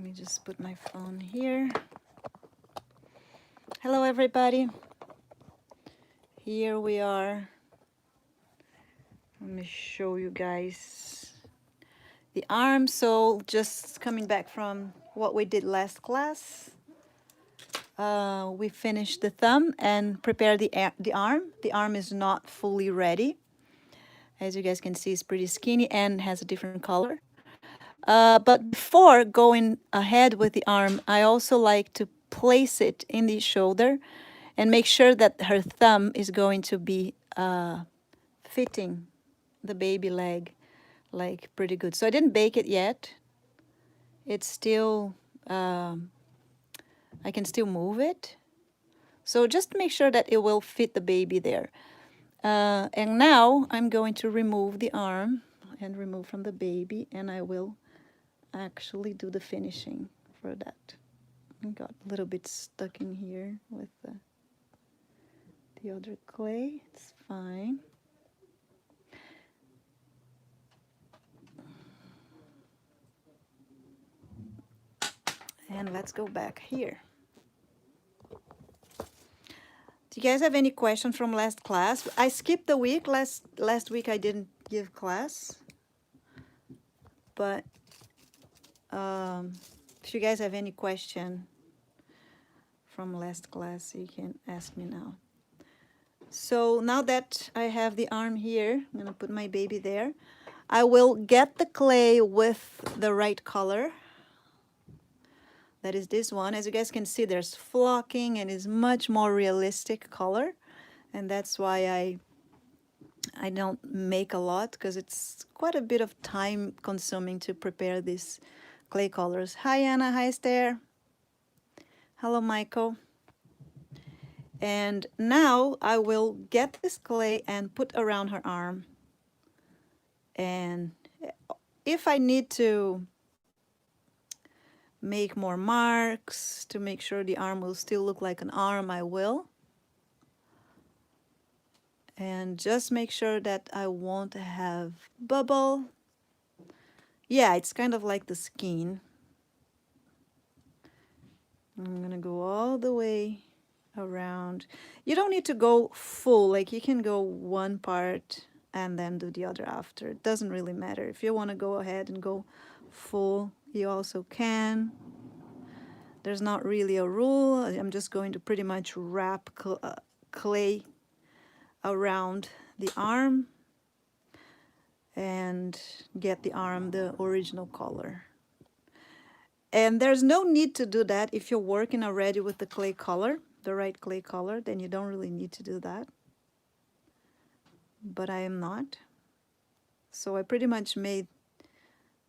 me just put my phone here. Hello everybody. Here we are. Let me show you guys the arm. So just coming back from what we did last class. We finished the thumb and prepared the arm. The arm is not fully ready. As you guys can see, it's pretty skinny and has a different color. But before going ahead with the arm, I also like to place it in the shoulder and make sure that her thumb is going to be fitting the baby leg like pretty good. So I didn't bake it yet. It's still, I can still move it. So just make sure that it will fit the baby there. And now I'm going to remove the arm and remove from the baby, and I will actually do the finishing for that. I got a little bit stuck in here with the other clay. It's fine. And let's go back here. Do you guys have any questions from last class? I skipped the week. Last week I didn't give class. But if you guys have any question from last class, you can ask me now. So now that I have the arm here, I'm gonna put my baby there. I will get the clay with the right color. That is this one. As you guys can see, there's flocking and is much more realistic color. And that's why I don't make a lot, because it's quite a bit of time consuming to prepare these clay colors. Hi Anna, hi Esther. Hello Michael. And now I will get this clay and put around her arm. And if I need to make more marks to make sure the arm will still look like an arm, I will. And just make sure that I won't have bubble. Yeah, it's kind of like the skin. I'm gonna go all the way around. You don't need to go full, like you can go one part and then do the other after. It doesn't really matter. If you want to go ahead and go full, you also can. There's not really a rule. I'm just going to pretty much wrap clay around the arm and get the arm the original color. And there's no need to do that if you're working already with the clay color, the right clay color, then you don't really need to do that. But I am not. So I pretty much made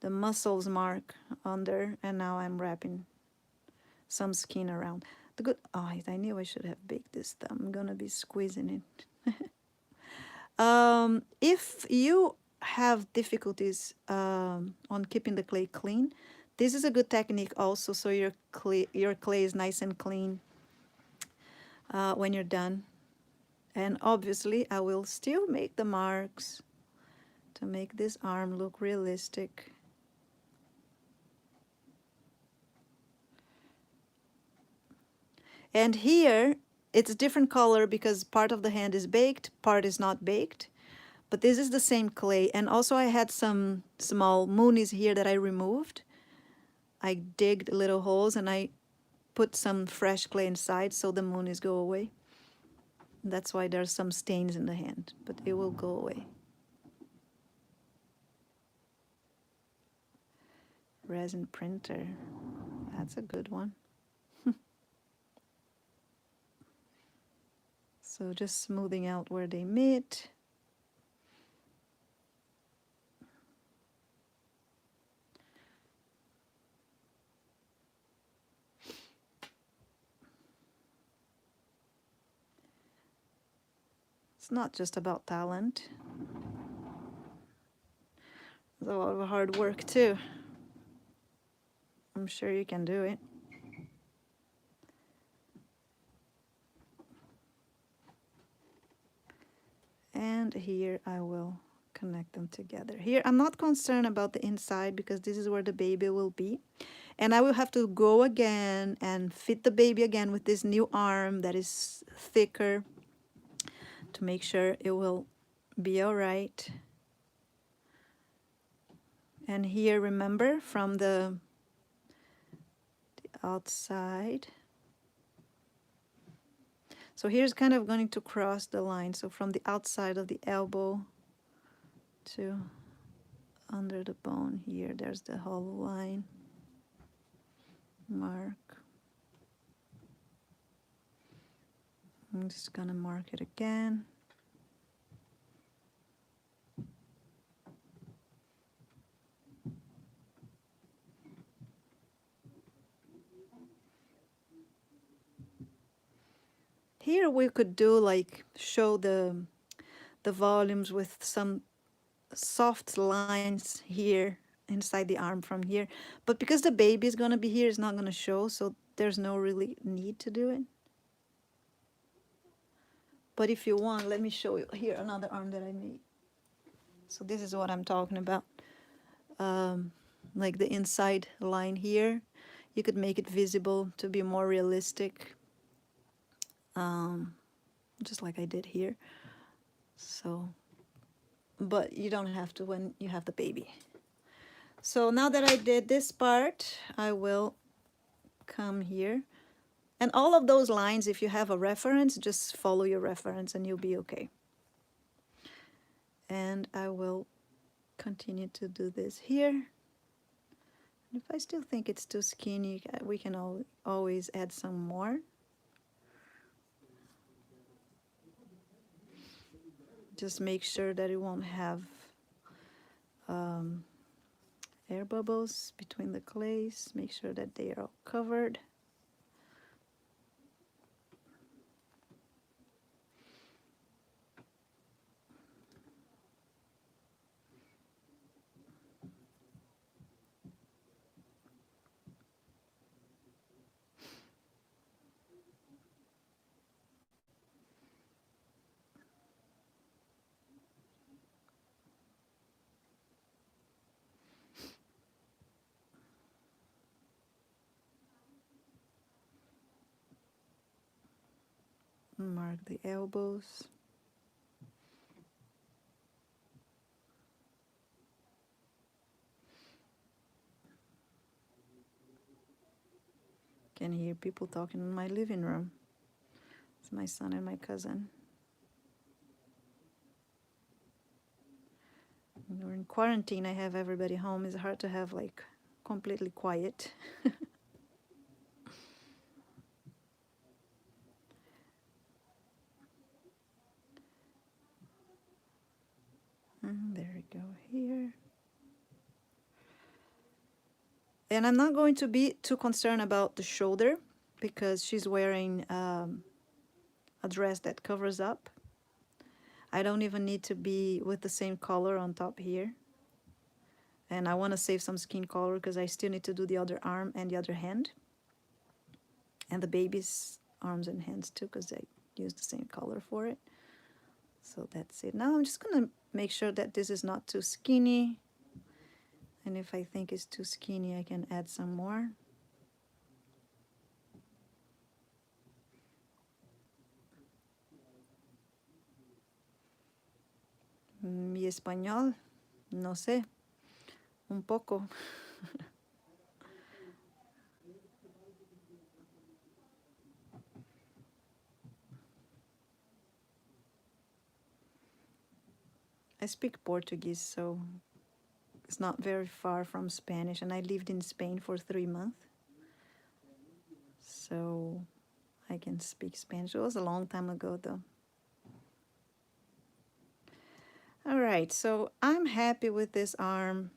the muscles mark under, and now I'm wrapping some skin around. The good, oh, I knew I should have baked this thumb. I'm gonna be squeezing it. If you have difficulties on keeping the clay clean, this is a good technique also, so your clay is nice and clean when you're done. And obviously I will still make the marks to make this arm look realistic. And here it's a different color because part of the hand is baked, part is not baked. But this is the same clay. And also I had some small moonies here that I removed. I digged little holes and I put some fresh clay inside so the moonies go away. That's why there's some stains in the hand, but it will go away. Resin printer, that's a good one. So just smoothing out where they meet. It's not just about talent. It's a lot of hard work too. I'm sure you can do it. And here I will connect them together. Here, I'm not concerned about the inside because this is where the baby will be. And I will have to go again and fit the baby again with this new arm that is thicker to make sure it will be all right. And here, remember, from the outside. So here's kind of going to cross the line. So from the outside of the elbow to under the bone here, there's the hollow line mark. I'm just gonna mark it again. Here we could do like show the volumes with some soft lines here inside the arm from here, but because the baby is gonna be here, it's not gonna show, so there's no really need to do it. But if you want, let me show you here another arm that I made. So this is what I'm talking about. Like the inside line here, you could make it visible to be more realistic, just like I did here. So, but you don't have to when you have the baby. So now that I did this part, I will come here. And all of those lines, if you have a reference, just follow your reference and you'll be okay. And I will continue to do this here. If I still think it's too skinny, we can always add some more. Just make sure that it won't have air bubbles between the clays. Make sure that they are all covered. Mark the elbows. Can hear people talking in my living room. It's my son and my cousin. When we're in quarantine, I have everybody home. It's hard to have like completely quiet. And there we go here. And I'm not going to be too concerned about the shoulder because she's wearing a dress that covers up. I don't even need to be with the same color on top here. And I want to save some skin color because I still need to do the other arm and the other hand. And the baby's arms and hands too because I use the same color for it. So that's it. Now I'm just gonna make sure that this is not too skinny. And if I think it's too skinny, I can add some more. Mi español, no sé, un poco. I speak Portuguese, so it's not very far from Spanish, and I lived in Spain for 3 months. So I can speak Spanish. It was a long time ago, though. All right, so I'm happy with this arm.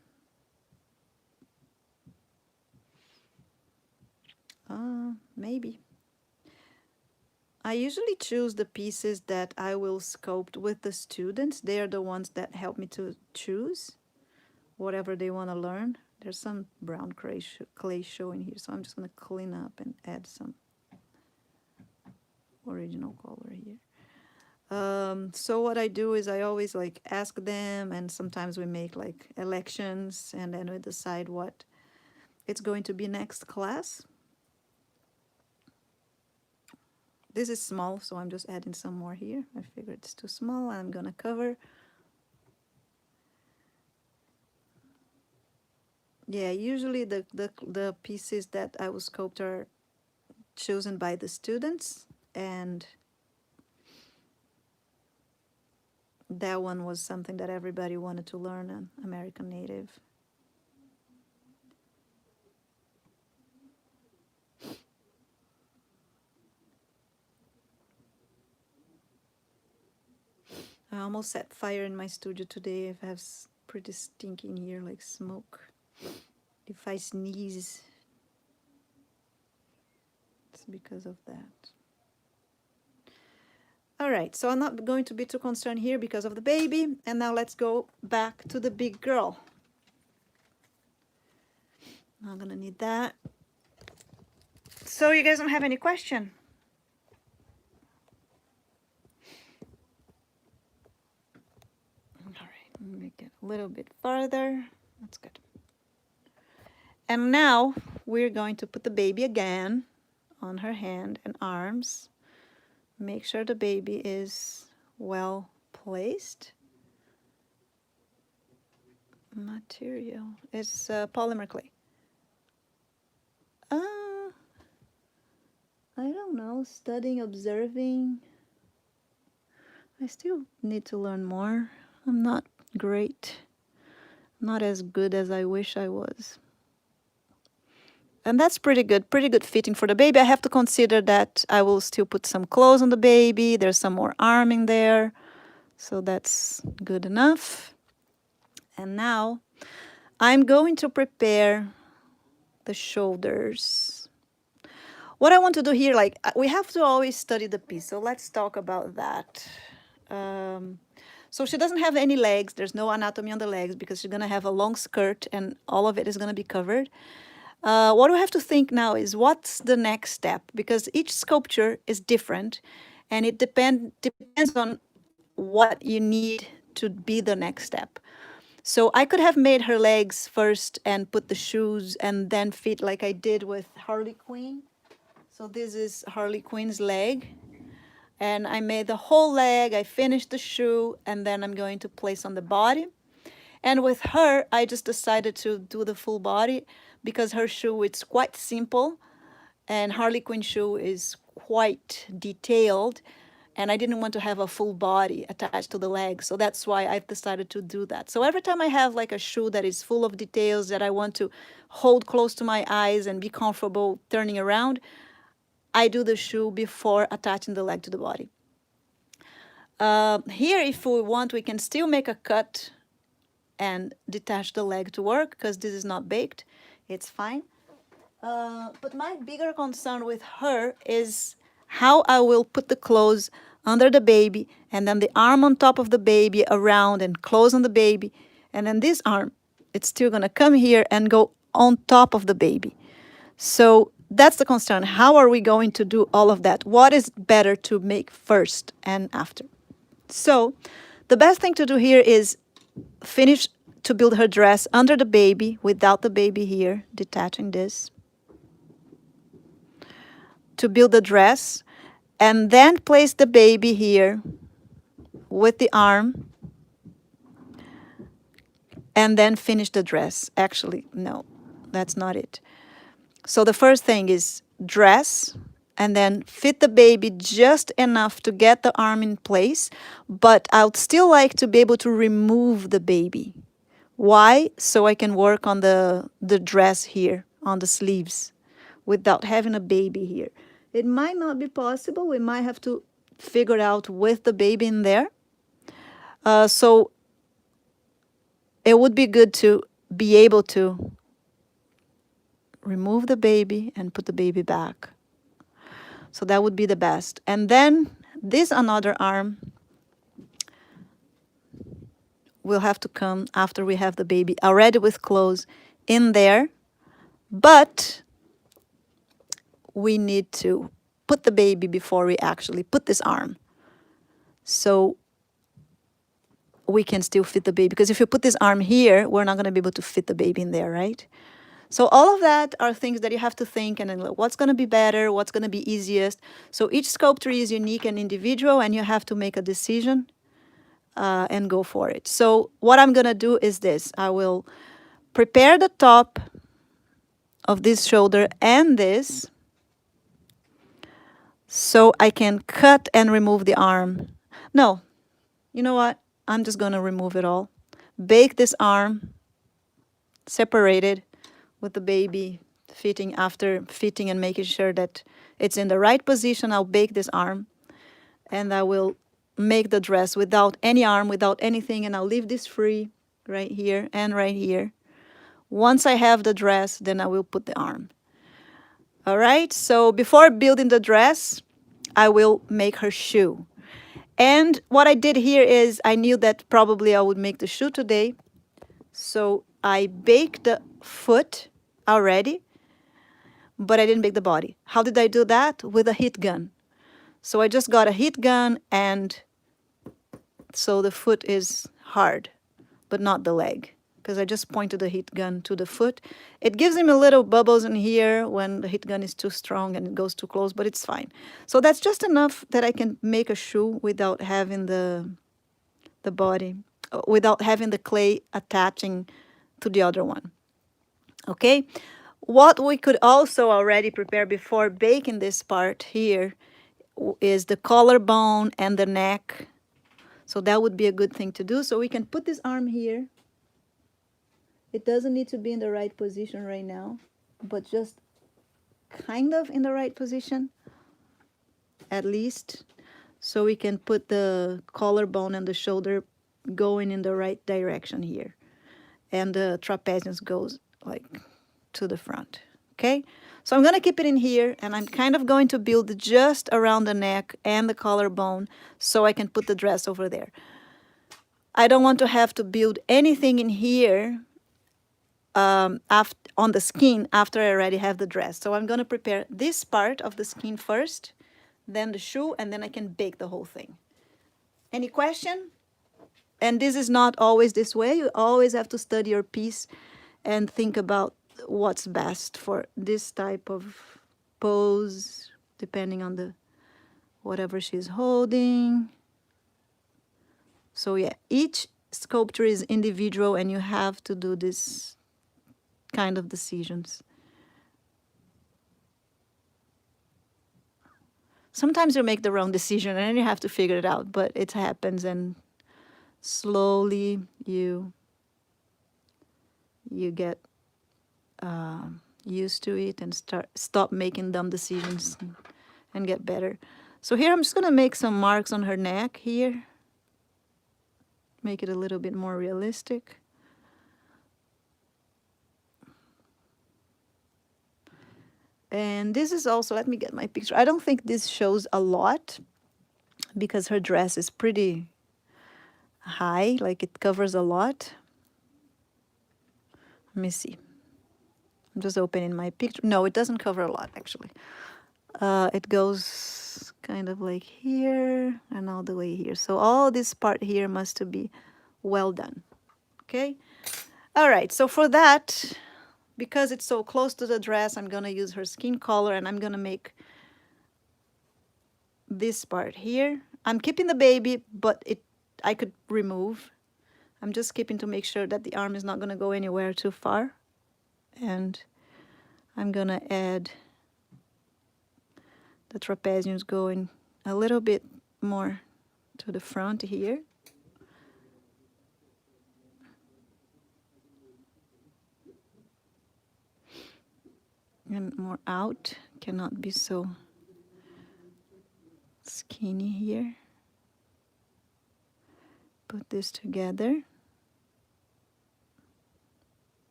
Maybe. I usually choose the pieces that I will sculpt with the students. They are the ones that help me to choose whatever they want to learn. There's some brown clay showing here, so I'm just going to clean up and add some original color here. So what I do is I always like ask them, and sometimes we make like elections, and then we decide what it's going to be next class. This is small, so I'm just adding some more here. I figure it's too small. I'm gonna cover. Yeah, usually the pieces that I will sculpt are chosen by the students, and that one was something that everybody wanted to learn, an American Native. I almost set fire in my studio today. I have pretty stinky in here, like smoke. If I sneeze, it's because of that. All right, so I'm not going to be too concerned here because of the baby. And now let's go back to the big girl. I'm gonna need that. So you guys don't have any question? All right, make it a little bit farther. That's good. And now we're going to put the baby again on her hand and arms. Make sure the baby is well placed. Material is polymer clay. I don't know, studying, observing. I still need to learn more. I'm not great. Not as good as I wish I was. And that's pretty good fitting for the baby. I have to consider that I will still put some clothes on the baby. There's some more arm in there. So that's good enough. And now I'm going to prepare the shoulders. What I want to do here, like we have to always study the piece. So let's talk about that. So she doesn't have any legs. There's no anatomy on the legs because she's going to have a long skirt and all of it is going to be covered. What we have to think now is what's the next step? Because each sculpture is different and it depends on what you need to be the next step. So I could have made her legs first and put the shoes and then feet like I did with Harley Quinn. So this is Harley Quinn's leg. And I made the whole leg, I finished the shoe, and then I'm going to place on the body. And with her, I just decided to do the full body because her shoe is quite simple and Harley Quinn shoe is quite detailed. And I didn't want to have a full body attached to the leg. So that's why I've decided to do that. So every time I have like a shoe that is full of details that I want to hold close to my eyes and be comfortable turning around, I do the shoe before attaching the leg to the body. Here, if we want, we can still make a cut and detach the leg to work because this is not baked. It's fine. But my bigger concern with her is how I will put the clothes under the baby and then the arm on top of the baby around and close on the baby. And then this arm, it's still going to come here and go on top of the baby. So that's the concern. How are we going to do all of that? What is better to make first and after? So the best thing to do here is finish to build her dress under the baby without the baby here, detaching this. To build the dress and then place the baby here with the arm and then finish the dress. Actually, no, that's not it. So the first thing is dress and then fit the baby just enough to get the arm in place, but I would still like to be able to remove the baby. Why? So I can work on the dress here, on the sleeves, without having a baby here. It might not be possible. We might have to figure out with the baby in there. So it would be good to be able to remove the baby and put the baby back. So that would be the best. And then this another arm will have to come after we have the baby already with clothes in there. But we need to put the baby before we actually put this arm. so we can still fit the baby. Because if you put this arm here, we're not going to be able to fit the baby in there, right? So all of that are things that you have to think, and then what's going to be better, what's going to be easiest. So each sculpture is unique and individual, and you have to make a decision and go for it. So what I'm going to do is this. I will prepare the top of this shoulder and this, so I can cut and remove the arm. No, you know what? I'm just going to remove it all. Bake this arm separated with the baby fitting. After fitting and making sure that it's in the right position, I'll bake this arm, and I will make the dress without any arm, without anything, and I'll leave this free right here and right here. Once I have the dress, then I will put the arm. All right, so before building the dress, I will make her shoe. And what I did here is I knew that probably I would make the shoe today. So I baked the foot already, but I didn't bake the body. How did I do that? With a heat gun. So I just got a heat gun, and so the foot is hard, but not the leg, because I just pointed the heat gun to the foot. It gives him a little bubbles in here when the heat gun is too strong and it goes too close, but it's fine. So that's just enough that I can make a shoe without having the body, without having the clay attaching to the other one. Okay? What we could also already prepare before baking this part here is the collarbone and the neck. So that would be a good thing to do. So we can put this arm here. It doesn't need to be in the right position right now, but just kind of in the right position, at least. So we can put the collarbone and the shoulder going in the right direction here. And the trapezius goes like to the front, okay? So I'm gonna keep it in here, and I'm kind of going to build just around the neck and the collarbone so I can put the dress over there. I don't want to have to build anything in here on the skin after I already have the dress. So I'm gonna prepare this part of the skin first, then the shoe, and then I can bake the whole thing. Any question? And this is not always this way. You always have to study your piece and think about what's best for this type of pose, depending on the whatever she's holding. So yeah, each sculpture is individual, and you have to do this kind of decisions. Sometimes you make the wrong decision and then you have to figure it out, but it happens, and slowly you get used to it and stop making dumb decisions and get better. So here I'm just gonna make some marks on her neck here, make it a little bit more realistic. And this is also, let me get my picture. I don't think this shows a lot because her dress is pretty high, like it covers a lot. Let me see. I'm just opening my picture. No, it doesn't cover a lot, actually. It goes kind of like here and all the way here. So all this part here must be well done. Okay? All right, so for that, because it's so close to the dress, I'm gonna use her skin color, and I'm gonna make this part here. I'm keeping the baby, but I could remove. I'm just keeping to make sure that the arm is not gonna go anywhere too far. And I'm gonna add the trapezius going a little bit more to the front here. And more out, cannot be so skinny here. Put this together.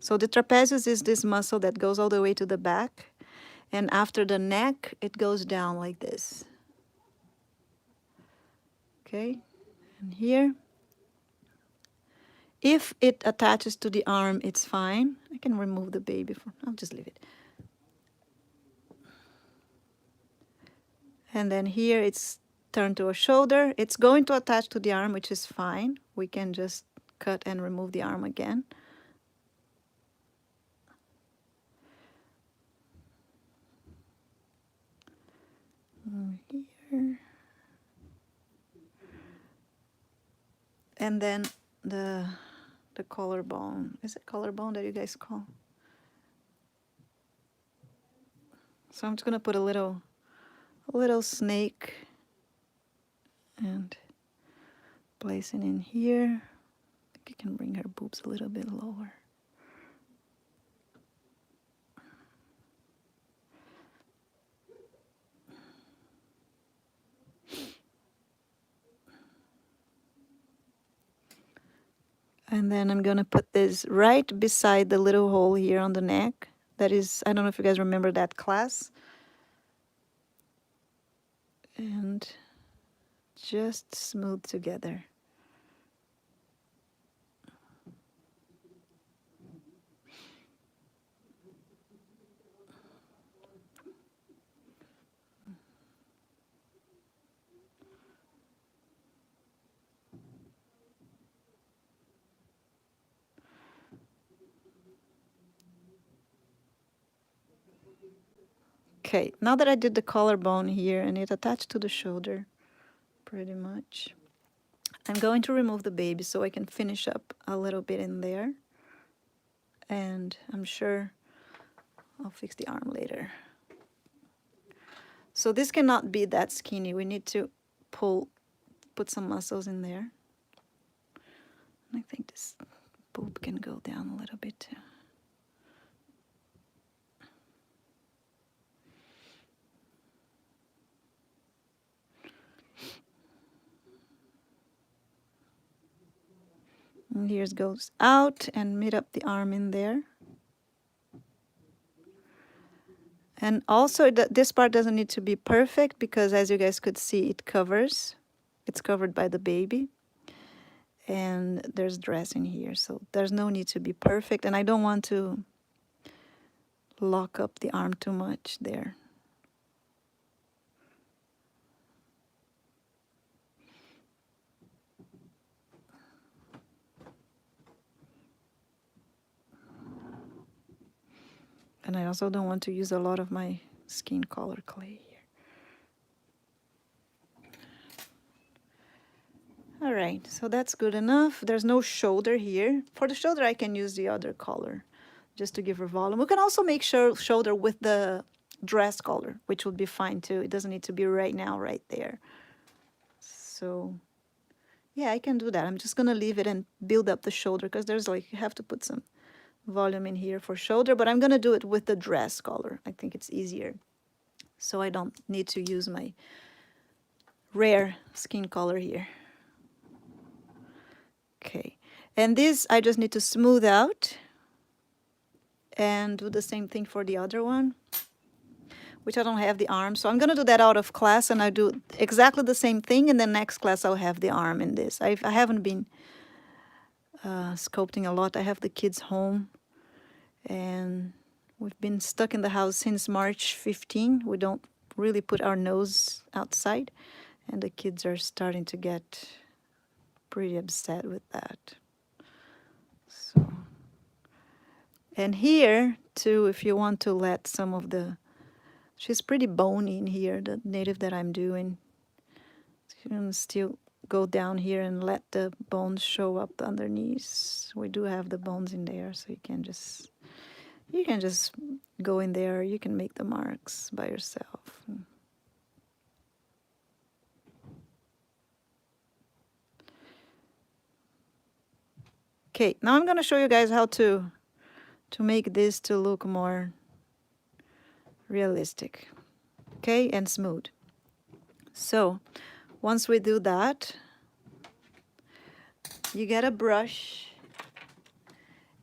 So the trapezius is this muscle that goes all the way to the back, and after the neck, it goes down like this. Okay, and here. If it attaches to the arm, it's fine. I can remove the baby. I'll just leave it. And then here it's turn to a shoulder. It's going to attach to the arm, which is fine. We can just cut and remove the arm again. Here. And then the collarbone. Is it collarbone that you guys call? So I'm just gonna put a little snake and place it in here. I think you can bring her boobs a little bit lower. And then I'm gonna put this right beside the little hole here on the neck. That is, I don't know if you guys remember that class. And just smooth together. Okay, now that I did the collarbone here and it attached to the shoulder, pretty much, I'm going to remove the baby so I can finish up a little bit in there. And I'm sure I'll fix the arm later. So this cannot be that skinny. We need to put some muscles in there. I think this boob can go down a little bit too. And here it goes out and meet up the arm in there. And also this part doesn't need to be perfect because as you guys could see, it's covered by the baby. And there's dress in here, so there's no need to be perfect. And I don't want to lock up the arm too much there. And I also don't want to use a lot of my skin color clay here. All right, so that's good enough. There's no shoulder here. For the shoulder, I can use the other color just to give her volume. We can also make shoulder with the dress color, which would be fine too. It doesn't need to be right now, right there. So yeah, I can do that. I'm just gonna leave it and build up the shoulder because there's like, you have to put some volume in here for shoulder, but I'm gonna do it with the dress color. I think it's easier. So I don't need to use my rare skin color here. Okay, and this I just need to smooth out and do the same thing for the other one, which I don't have the arm. So I'm gonna do that out of class and I do exactly the same thing, and then next class I'll have the arm in this. I haven't been sculpting a lot. I have the kids home and we've been stuck in the house since March 15. We don't really put our nose outside and the kids are starting to get pretty upset with that. So, and here too, if you want to let some of the, she's pretty bony in here, the native that I'm doing. So you can still go down here and let the bones show up underneath. We do have the bones in there, so you can just go in there. You can make the marks by yourself. Okay, now I'm gonna show you guys how to make this to look more realistic, okay, and smooth. So once we do that, you get a brush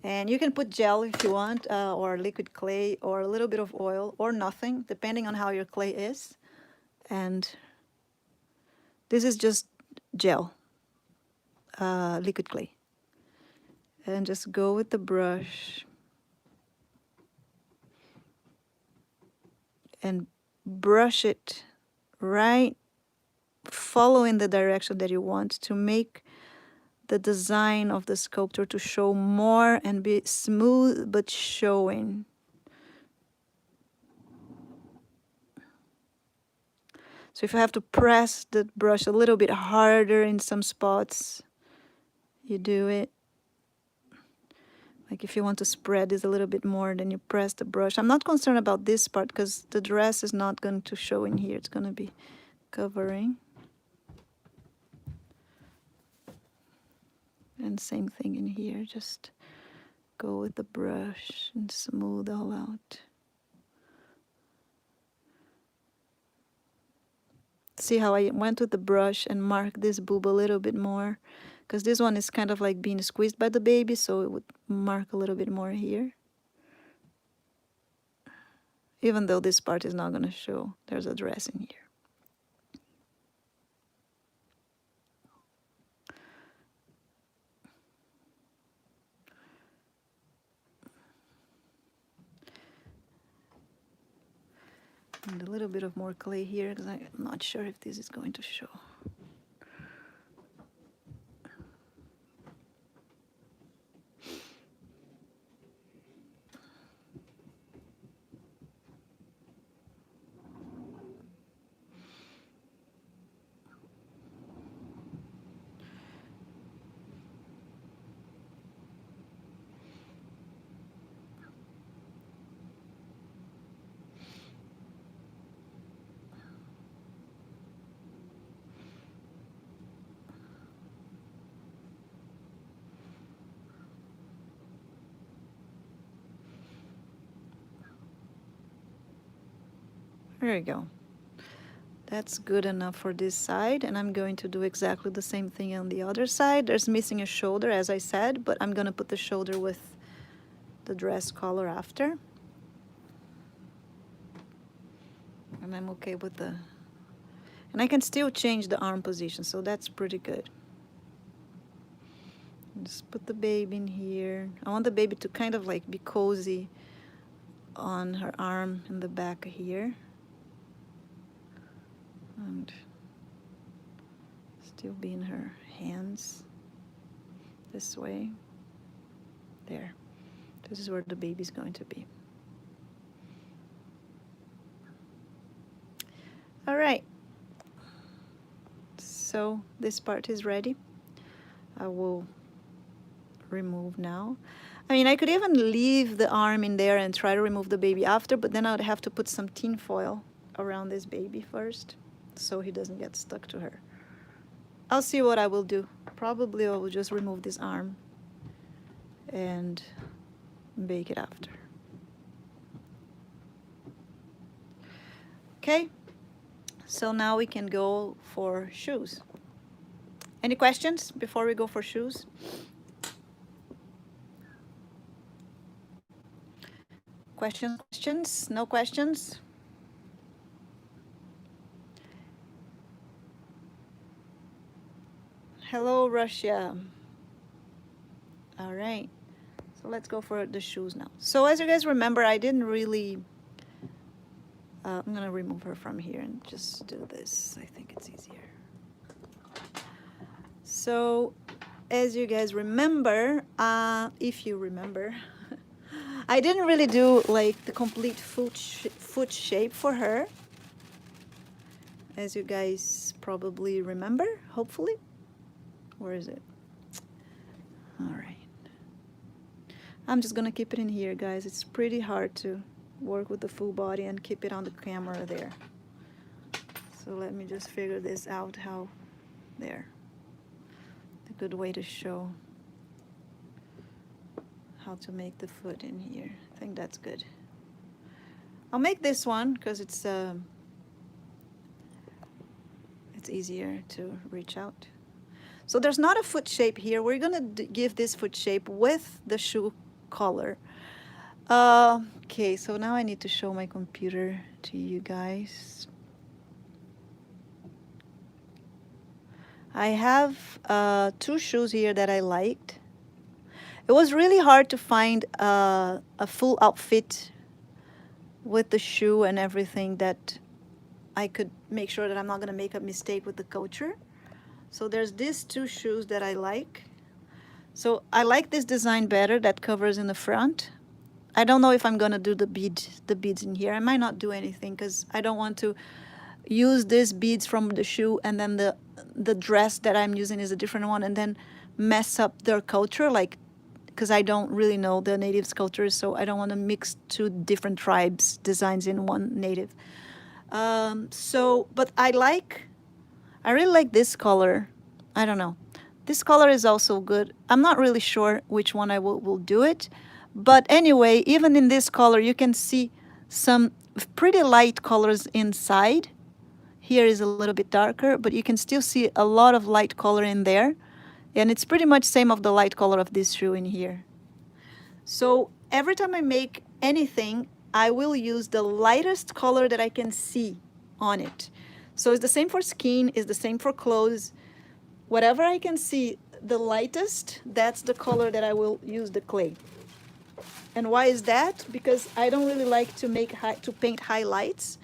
and you can put gel if you want, or liquid clay, or a little bit of oil, or nothing, depending on how your clay is. And this is just gel, liquid clay. And just go with the brush and brush it right follow in the direction that you want to make the design of the sculpture to show more and be smooth but showing. So if you have to press the brush a little bit harder in some spots, you do it. Like if you want to spread this a little bit more, then you press the brush. I'm not concerned about this part because the dress is not going to show in here. It's going to be covering. And same thing in here. Just go with the brush and smooth all out. See how I went with the brush and marked this boob a little bit more? Because this one is kind of like being squeezed by the baby, so it would mark a little bit more here. Even though this part is not going to show, there's a dress in here. And a little bit of more clay here because I'm not sure if this is going to show. There you go. That's good enough for this side, and I'm going to do exactly the same thing on the other side. There's missing a shoulder, as I said, but I'm going to put the shoulder with the dress color after. And I'm okay with the... And I can still change the arm position, so that's pretty good. Just put the baby in here. I want the baby to kind of like be cozy on her arm in the back here. And still be in her hands this way. There. This is where the baby's going to be. All right. So this part is ready. I will remove now. I mean, I could even leave the arm in there and try to remove the baby after, but then I would have to put some tin foil around this baby first, so he doesn't get stuck to her. I'll see what I will do. Probably I will just remove this arm and bake it after. Okay, so now we can go for shoes. Any questions before we go for shoes? Questions? No questions? Hello, Russia. All right. So let's go for the shoes now. So as you guys remember, I didn't really... I'm going to remove her from here and just do this. I think it's easier. So as you guys remember, if you remember, I didn't really do like the complete foot shape for her. As you guys probably remember, hopefully. Where is it? All right. I'm just gonna keep it in here, guys. It's pretty hard to work with the full body and keep it on the camera there. So let me just figure this out, how there. A good way to show how to make the foot in here. I think that's good. I'll make this one because it's easier to reach out. So there's not a foot shape here. We're gonna give this foot shape with the shoe color. Okay, so now I need to show my computer to you guys. I have 2 shoes here that I liked. It was really hard to find a full outfit with the shoe and everything that I could make sure that I'm not gonna make a mistake with the culture. So there's these two shoes that I like. So I like this design better, that covers in the front. I don't know if I'm gonna do the beads in here. I might not do anything because I don't want to use these beads from the shoe and then the dress that I'm using is a different one and then mess up their culture, like, because I don't really know the natives' cultures, so I don't want to mix two different tribes designs in one native. But I really like this color. I don't know. This color is also good. I'm not really sure which one I will do it. But anyway, even in this color, you can see some pretty light colors inside. Here is a little bit darker, but you can still see a lot of light color in there. And it's pretty much same of the light color of this shoe in here. So every time I make anything, I will use the lightest color that I can see on it. So it's the same for skin, it's the same for clothes. Whatever I can see the lightest, that's the color that I will use the clay. And why is that? Because I don't really like to paint highlights.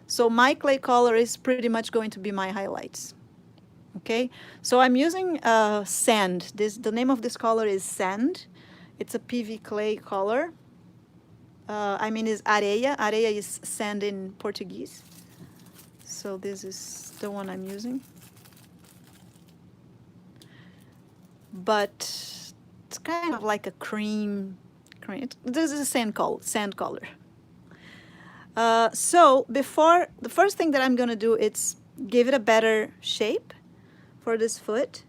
So my clay color is pretty much going to be my highlights. Okay, so I'm using sand. The name of this color is sand. It's a PV clay color. I mean, is areia. Areia is sand in Portuguese. So this is the one I'm using. But it's kind of like a cream. This is a sand color. So before, the first thing that I'm gonna do is give it a better shape for this foot.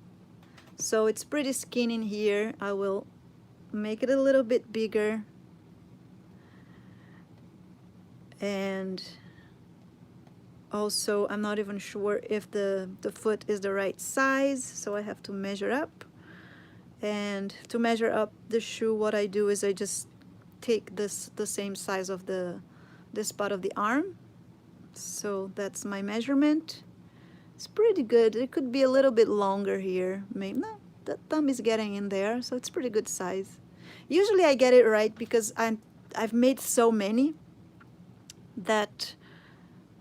So it's pretty skinny in here. I will make it a little bit bigger. And also, I'm not even sure if the foot is the right size, so I have to measure up. And to measure up the shoe, what I do is I just take the same size of this part of the arm. So that's my measurement. It's pretty good. It could be a little bit longer here. Maybe no, the thumb is getting in there, so it's pretty good size. Usually I get it right because I've made so many that,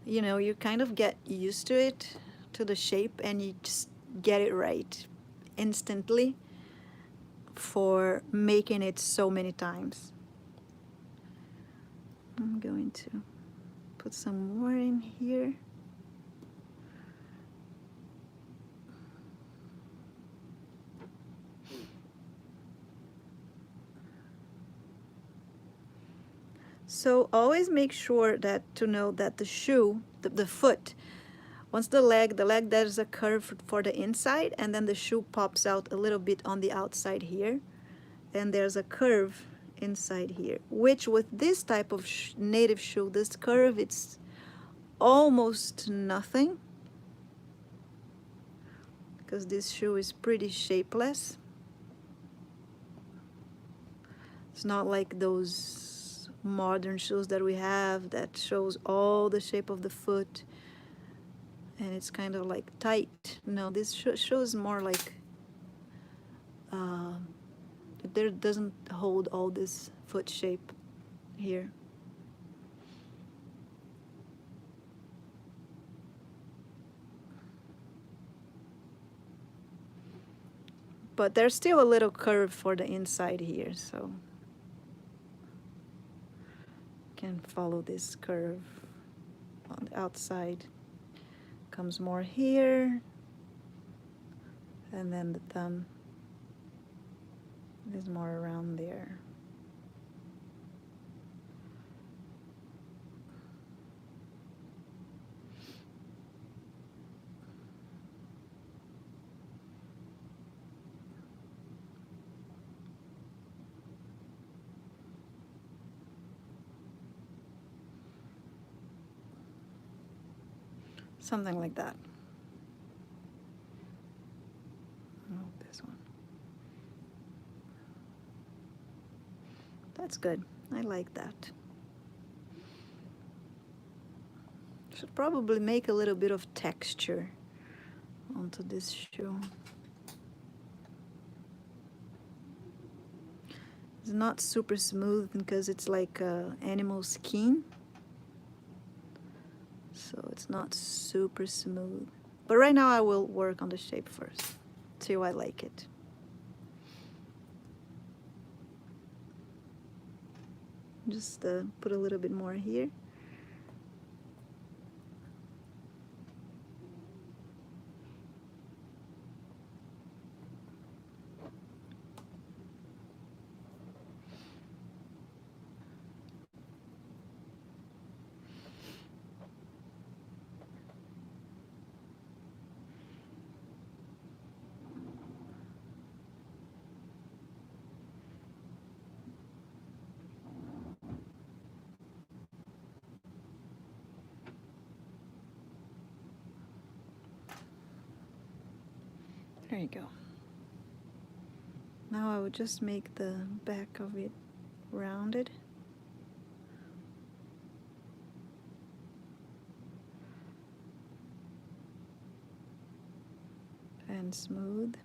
you know, you kind of get used to it, to the shape, and you just get it right instantly for making it so many times. I'm going to put some more in here. So always make sure that to know that the shoe, the foot, once the leg, there's a curve for the inside, and then the shoe pops out a little bit on the outside here, and there's a curve inside here, which with this type of native shoe, this curve, it's almost nothing, because this shoe is pretty shapeless. It's not like those modern shoes that we have that shows all the shape of the foot and it's kind of like tight. No, this shoe is more like there doesn't hold all this foot shape here. But there's still a little curve for the inside here, so can follow this curve on the outside. Comes more here, and then the thumb is more around there. Something like that. Oh, this one. That's good. I like that. Should probably make a little bit of texture onto this shoe. It's not super smooth because it's like animal skin. so it's not super smooth. But right now I will work on the shape first, till I like it. Just put a little bit more here. There you go. Now I will just make the back of it rounded. And smooth.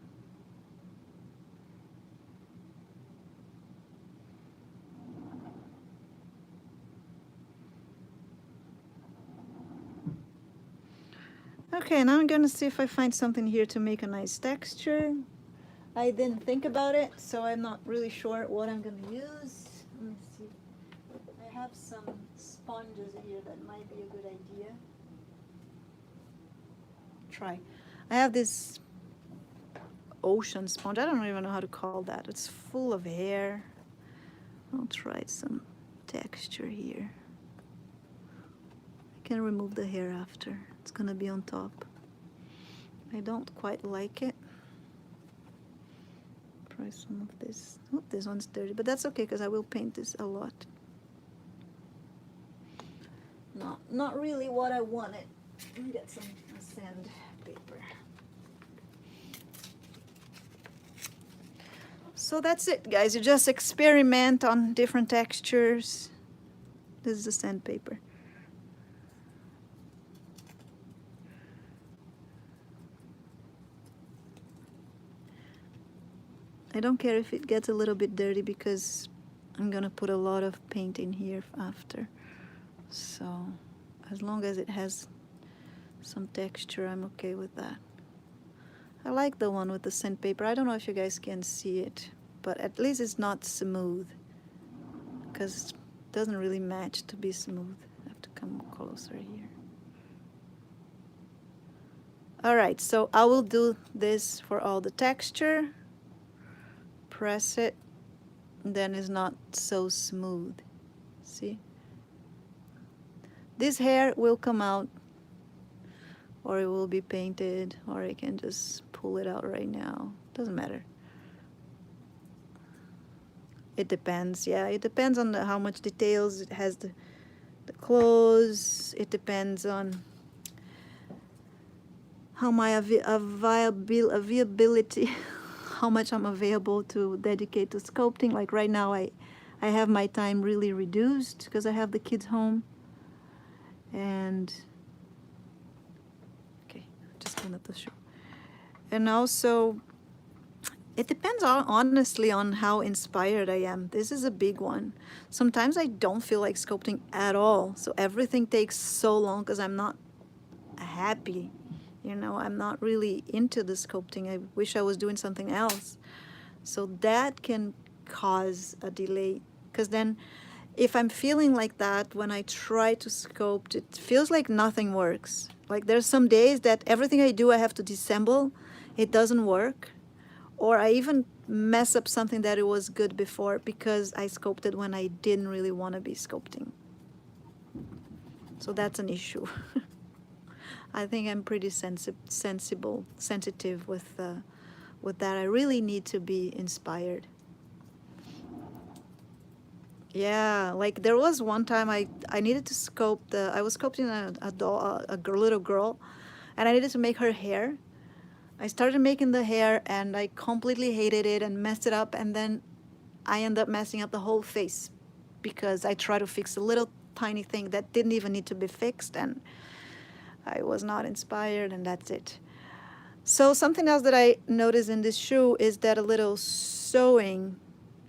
Okay, now I'm gonna see if I find something here to make a nice texture. I didn't think about it, so I'm not really sure what I'm gonna use. Let me see. I have some sponges here that might be a good idea. Try. I have this ocean sponge. I don't even know how to call that. It's full of hair. I'll try some texture here. I can remove the hair after. It's gonna be on top. I don't quite like it. Try some of this. Oh, this one's dirty, but that's okay because I will paint this a lot. Not really what I wanted. Let me get some sandpaper. So that's it, guys. You just experiment on different textures. This is the sandpaper. I don't care if it gets a little bit dirty because I'm gonna put a lot of paint in here after. So as long as it has some texture, I'm okay with that. I like the one with the sandpaper. I don't know if you guys can see it, but at least it's not smooth because it doesn't really match to be smooth. I have to come closer here. All right, so I will do this for all the texture. Press it, then it's not so smooth. See? This hair will come out, or it will be painted, or I can just pull it out right now. Doesn't matter. It depends, yeah. It depends on how much details it has, the clothes. It depends on how my availability, how much I'm available to dedicate to sculpting. Like right now, I have my time really reduced because I have the kids home. And okay, just clean up the shoe. And also, it depends honestly on how inspired I am. This is a big one. Sometimes I don't feel like sculpting at all, so everything takes so long because I'm not happy. You know, I'm not really into the sculpting. I wish I was doing something else. So that can cause a delay, because then if I'm feeling like that when I try to sculpt, it feels like nothing works. Like there's some days that everything I do I have to disassemble, it doesn't work, or I even mess up something that it was good before because I sculpted when I didn't really want to be sculpting. So that's an issue. I think I'm pretty sensitive with that. I really need to be inspired. Yeah, like there was one time I needed to sculpt, I was sculpting a doll, little girl, and I needed to make her hair. I started making the hair and I completely hated it and messed it up, and then I ended up messing up the whole face because I tried to fix a little tiny thing that didn't even need to be fixed, and I was not inspired, and that's it. So something else that I noticed in this shoe is that a little sewing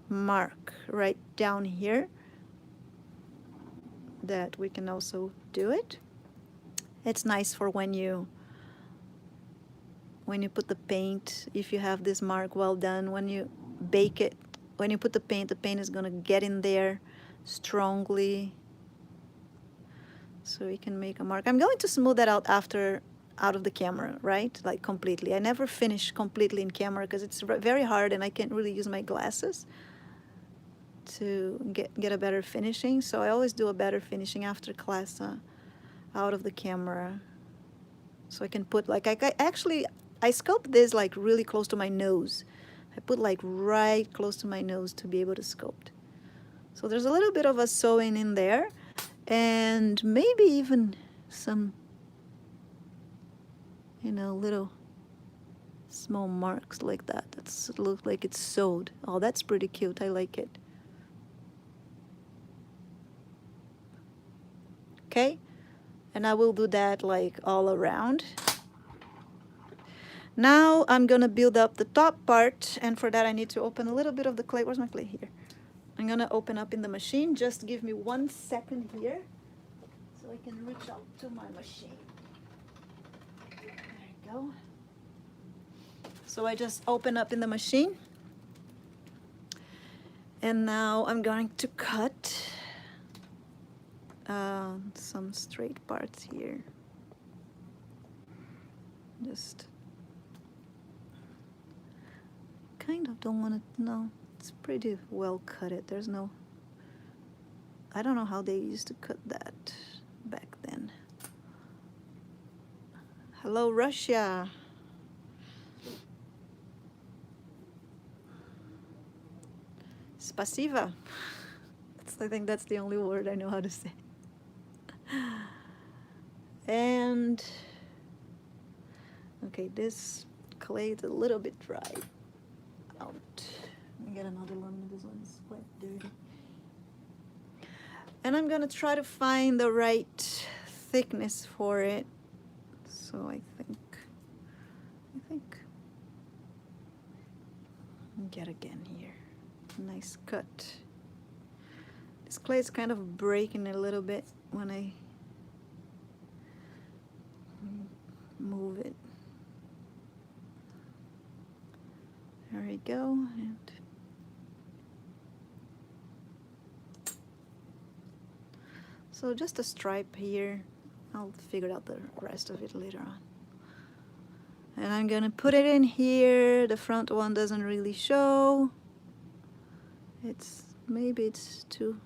mark right down here, that we can also do it. It's nice for when you put the paint, if you have this mark well done, when you bake it, when you put the paint is gonna get in there strongly, so you can make a mark. I'm going to smooth that out out of the camera, right? Like completely. I never finish completely in camera because it's very hard and I can't really use my glasses to get a better finishing. So I always do a better finishing after class out of the camera. So I can put like, I sculpt this like really close to my nose. I put like right close to my nose to be able to sculpt. So there's a little bit of a sewing in there, and maybe even some, you know, little small marks like that. That's look like it's sewed. Oh, that's pretty cute. I like it. Okay, and I will do that like all around. Now I'm gonna build up the top part, and for that I need to open a little bit of the clay. Where's my clay? Here. I'm gonna open up in the machine. Just give me 1 second here so I can reach out to my machine. There you go. So I just open up in the machine, and now I'm going to cut some straight parts here. Just kind of don't want to, no, it's pretty well cut it. There's no, I don't know how they used to cut that back then. Hello, Russia. Spasiba. I think that's the only word I know how to say. And okay, this clay is a little bit dry out. Let me get another one. This one's quite dirty. And I'm gonna try to find the right thickness for it. So I think get again here. Nice cut. This clay is kind of breaking a little bit when I move it. There we go. And so just a stripe here. I'll figure out the rest of it later on. And I'm gonna put it in here. The front one doesn't really show. Maybe it's too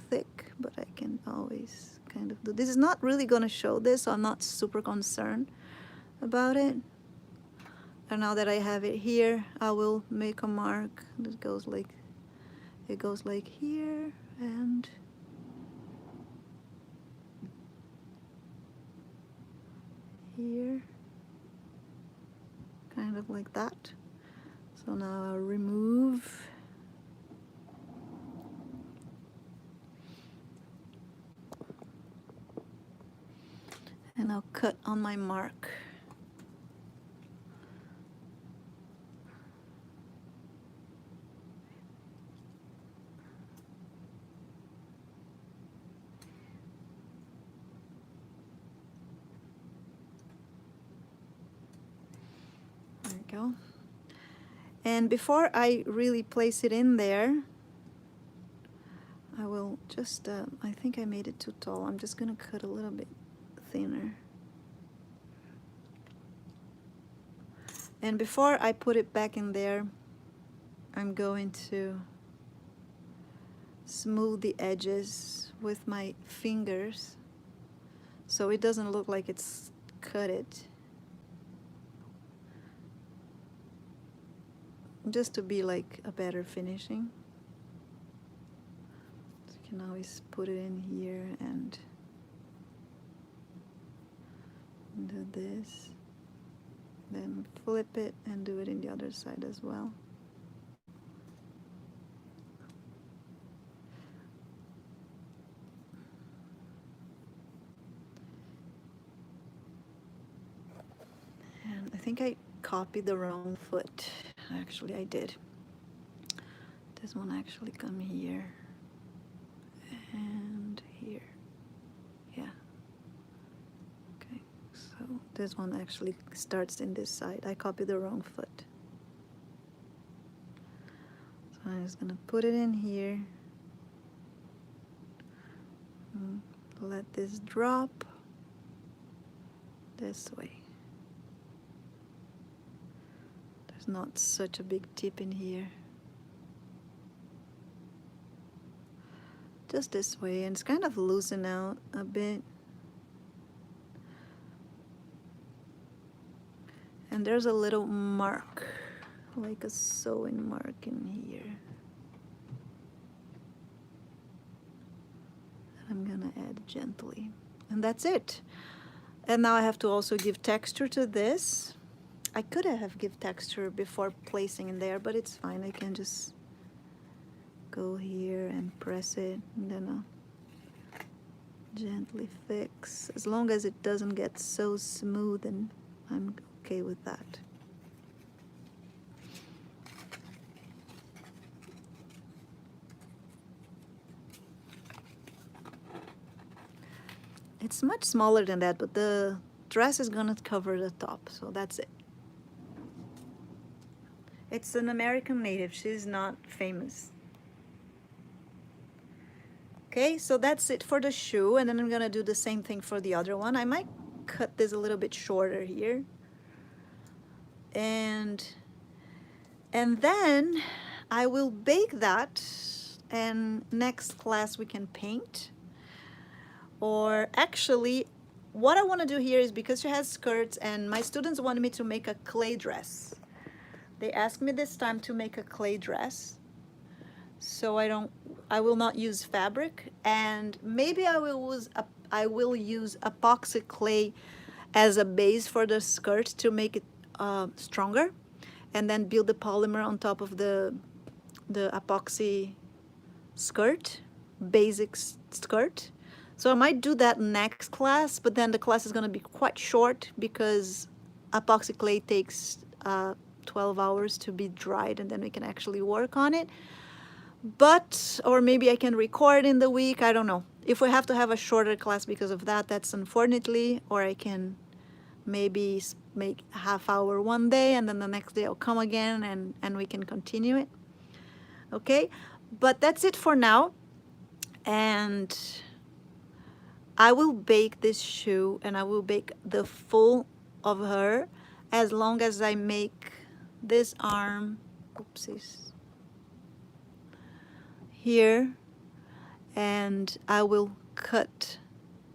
thick, but I can always kind of do. This is not really gonna show this, so I'm not super concerned about it. And now that I have it here, I will make a mark that goes like, it goes like here and here, kind of like that. So now I'll remove and I'll cut on my mark. There we go. And before I really place it in there, I will just, I think I made it too tall. I'm just gonna cut a little bit thinner. And before I put it back in there, I'm going to smooth the edges with my fingers so it doesn't look like it's cut it. Just to be like a better finishing. So you can always put it in here and do this. Then flip it and do it in the other side as well. And I think I copied the wrong foot. Actually, I did. This one actually come here and here. Yeah. Okay. This one actually starts in this side. I copied the wrong foot. So I'm just gonna put it in here. Let this drop this way. There's not such a big tip in here. Just this way, and it's kind of loosen out a bit. And there's a little mark, like a sewing mark in here. I'm gonna add gently, and that's it. And now I have to also give texture to this. I could have give texture before placing in there, but it's fine. I can just go here and press it, and then I'll gently fix. As long as it doesn't get so smooth, and I'm okay with that. It's much smaller than that, but the dress is gonna cover the top, so that's it. It's an American native. She's not famous. Okay, so that's it for the shoe, and then I'm gonna do the same thing for the other one. I might cut this a little bit shorter here. And then I will bake that, and next class we can paint. Or actually, what I want to do here is, because she has skirts and my students wanted me to make a clay dress. They asked me this time to make a clay dress. So I will not use fabric, and maybe I will use epoxy clay as a base for the skirt to make it stronger, and then build the polymer on top of the epoxy skirt, basic skirt. So I might do that next class, but then the class is going to be quite short because epoxy clay takes 12 hours to be dried, and then we can actually work on it. But, or maybe I can record in the week, I don't know. If we have to have a shorter class because of that, that's unfortunately, or I can maybe make half hour one day, and then the next day I'll come again, and we can continue it. Okay, but that's it for now. And I will bake this shoe, and I will bake the full of her, as long as I make this arm, oopsies, here, and I will cut.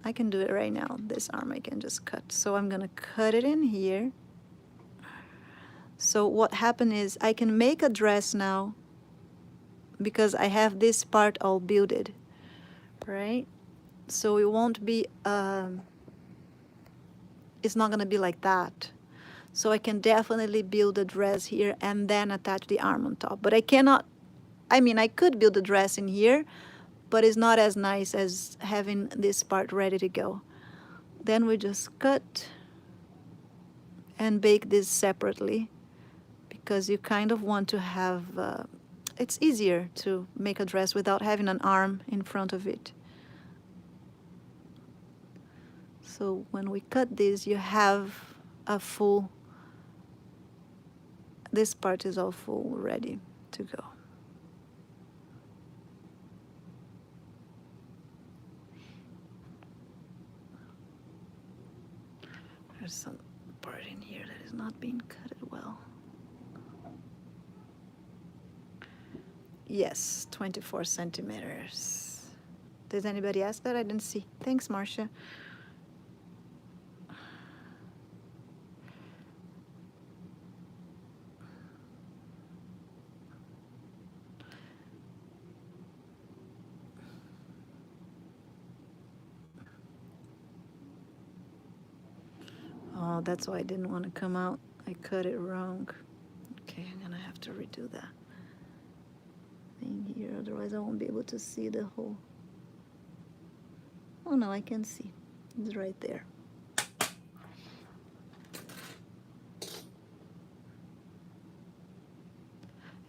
I can do it right now. This arm I can just cut. So I'm gonna cut it in here. So what happened is I can make a dress now because I have this part all builded, right? So it won't be, it's not gonna be like that. So I can definitely build a dress here and then attach the arm on top. But I cannot, I mean, I could build a dress in here, but it's not as nice as having this part ready to go. Then we just cut and bake this separately, because you kind of want to have, it's easier to make a dress without having an arm in front of it. So when we cut this, you have a full, this part is all full, ready to go. There's some part in here that is not being cut well. Yes, 24 centimeters. Does anybody ask that? I didn't see. Thanks, Marcia. Oh, that's why I didn't want to come out. I cut it wrong. Okay, I'm gonna have to redo that thing here, otherwise I won't be able to see the whole. Oh no, I can see. It's right there.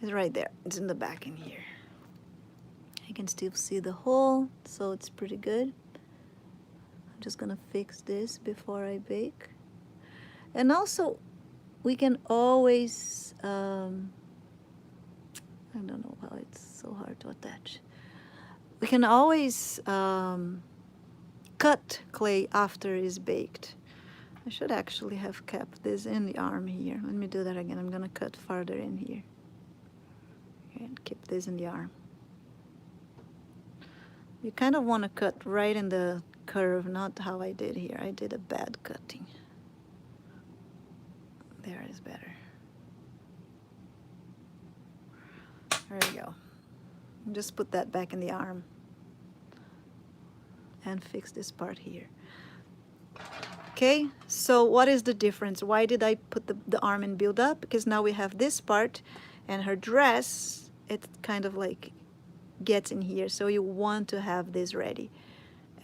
It's right there. It's in the back in here. I can still see the hole, so it's pretty good. I'm just gonna fix this before I bake. And also, we can always, I don't know how it's so hard to attach. We can always cut clay after it's baked. I should actually have kept this in the arm here. Let me do that again. I'm gonna cut farther in here and keep this in the arm. You kind of want to cut right in the curve, not how I did here. I did a bad cutting. There is better. There we go. Just put that back in the arm and fix this part here. Okay, so what is the difference? Why did I put the arm in build up? Because now we have this part, and her dress, it kind of like gets in here, so you want to have this ready.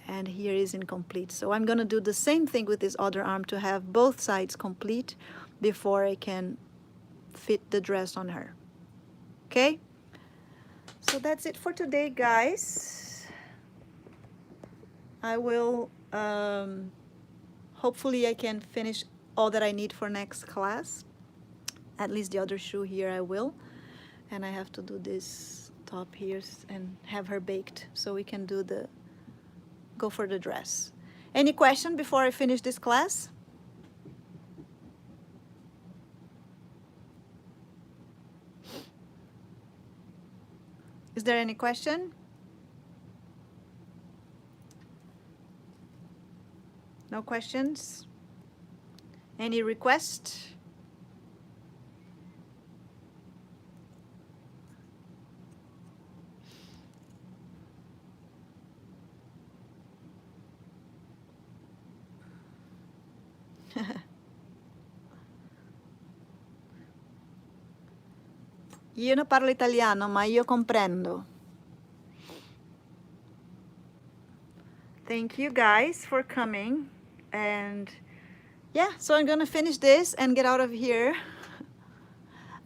And here is incomplete. So I'm gonna do the same thing with this other arm to have both sides complete before I can fit the dress on her. Okay? So that's it for today, guys. I will, hopefully I can finish all that I need for next class. At least the other shoe here I will. And I have to do this top here and have her baked so we can do go for the dress. Any question before I finish this class? Is there any question? No questions? Any request? Io non parlo italiano, ma io comprendo. Thank you guys for coming. And yeah, so I'm gonna finish this and get out of here.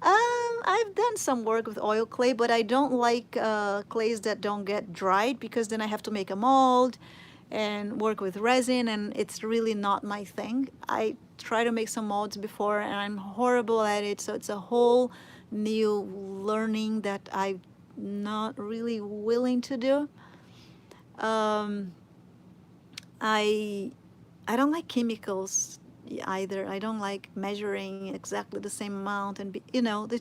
I've done some work with oil clay, but I don't like clays that don't get dried, because then I have to make a mold and work with resin, and it's really not my thing. I try to make some molds before and I'm horrible at it, so it's a whole new learning that I'm not really willing to do. I don't like chemicals either. I don't like measuring exactly the same amount and